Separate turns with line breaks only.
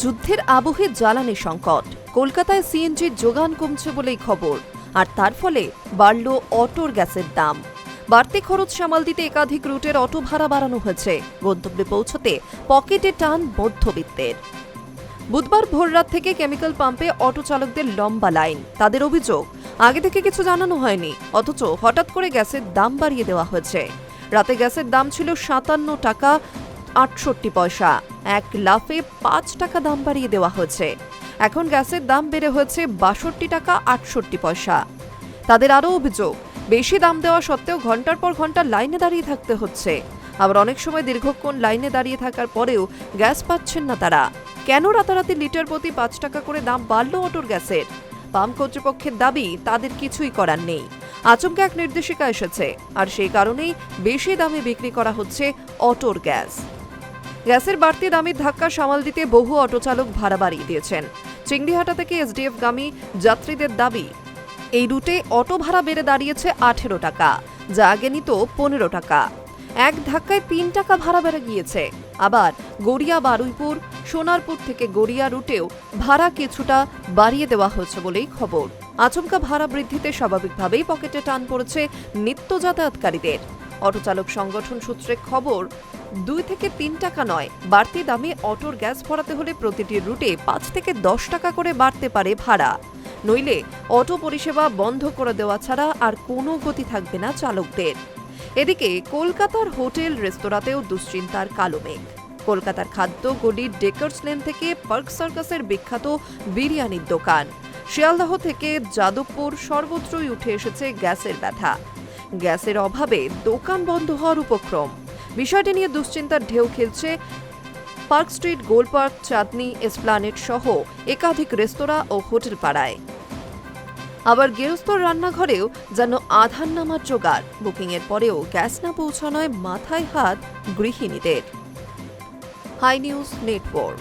যুদ্ধের আবহে জ্বালানি সংকট, কলকাতায় সিএনজির যোগান কমছে বলেই খবর, আর তার ফলে বাড়ল অটোর গ্যাসের দাম। বাড়তি খরচ সামাল দিতে একাধিক রুটের অটো ভাড়া বাড়ানো হয়েছে, গন্তব্যে পৌঁছতে পকেটে টান মধ্যবিত্তের। বুধবার ভোররাত থেকে কেমিক্যাল পাম্পে অটো চালকদের লম্বা লাইন। তাদের অভিযোগ, আগে থেকে কিছু জানানো হয়নি, অথচ হঠাৎ করে গ্যাসের দাম বাড়িয়ে দেওয়া হয়েছে। রাতে গ্যাসের দাম ছিল 57 টাকা 68 পয়সা, এক লাফে 5 টাকা দাম বাড়িয়ে দেওয়া হয়েছে। এখন গ্যাসের দাম বেড়ে হয়েছে 62 টাকা 68 পয়সা। তাদের আরও অভিযোগ, বেশি দাম দেওয়া সত্ত্বেও ঘন্টার পর ঘন্টা লাইনে দাঁড়িয়ে থাকতে হচ্ছে। আবার অনেক সময় দীর্ঘক্ষণ লাইনে দাঁড়িয়ে থাকার পরেও গ্যাস পাচ্ছেন না তারা। কেন রাতারাতি লিটার প্রতি 5 টাকা করে দাম বাড়ল অটোর গ্যাসের? পাম্প কর্তৃপক্ষের দাবি, তাদের কিছুই করার নেই। আচমকা এক নির্দেশিকা এসেছে, আর সেই কারণেই বেশি দামে বিক্রি করা হচ্ছে অটোর গ্যাস। গ্যাসের বাড়তি দামের ধাক্কা সামাল দিতে বহু অটো চালক ভাড়া বাড়িয়ে দিয়েছেন। চিংড়িহাটা থেকে এসডিএফ গামী যাত্রীদের দাবি, এই রুটে অটো ভাড়া বেড়ে দাঁড়িয়েছে 18 টাকা, যা আগে নিত 15 টাকা। এক ধাক্কায় 3 টাকা ভাড়া বেড়ে গিয়েছে। আবার গড়িয়া বারুইপুর, সোনারপুর থেকে গড়িয়া রুটেও ভাড়া কিছুটা বাড়িয়ে দেওয়া হয়েছে বলেই খবর। আচমকা ভাড়া বৃদ্ধিতে স্বাভাবিকভাবেই পকেটে টান পড়েছে নিত্য যাতায়াতকারীদের। অটো চালক সংগঠন সূত্রে খবর, 2 থেকে 3 টাকা নয়, বাড়তি দামে অটোর গ্যাস ভরাতে হলে প্রতিটি রুটে 5 থেকে 10 টাকা করে বাড়তে পারে ভাড়া। নইলে অটো পরিষেবা বন্ধ করে দেওয়া ছাড়া আর কোনো গতি থাকবে না চালকদের। এদিকে কলকাতার হোটেল রেস্তোরাঁতেও দুশ্চিন্তার কালো মেঘ। কলকাতার খাদ্য গলির ডেকার্স লেন থেকে পার্ক সার্কাসের বিখ্যাত বিরিয়ানির দোকান, শিয়ালদহ থেকে যাদবপুর, সর্বত্রই উঠে এসেছে গ্যাসের ব্যথা। গ্যাসের অভাবে দোকান বন্ধ হওয়ার উপক্রম। বিষয়টি নিয়ে দুশ্চিন্তার ঢেউ খেলছে পার্ক স্ট্রিট, গোল পার্ক, চাঁদনি, এসপ্লানেড সহ একাধিক রেস্তোরাঁ ও হোটেল পাড়ায়। আবার গৃহস্থর রান্নাঘরেও যেন আধার নামার জোগাড়। বুকিংয়ের পরেও গ্যাস না পৌঁছানোয় মাথায় হাত গৃহিণীদের। High news network.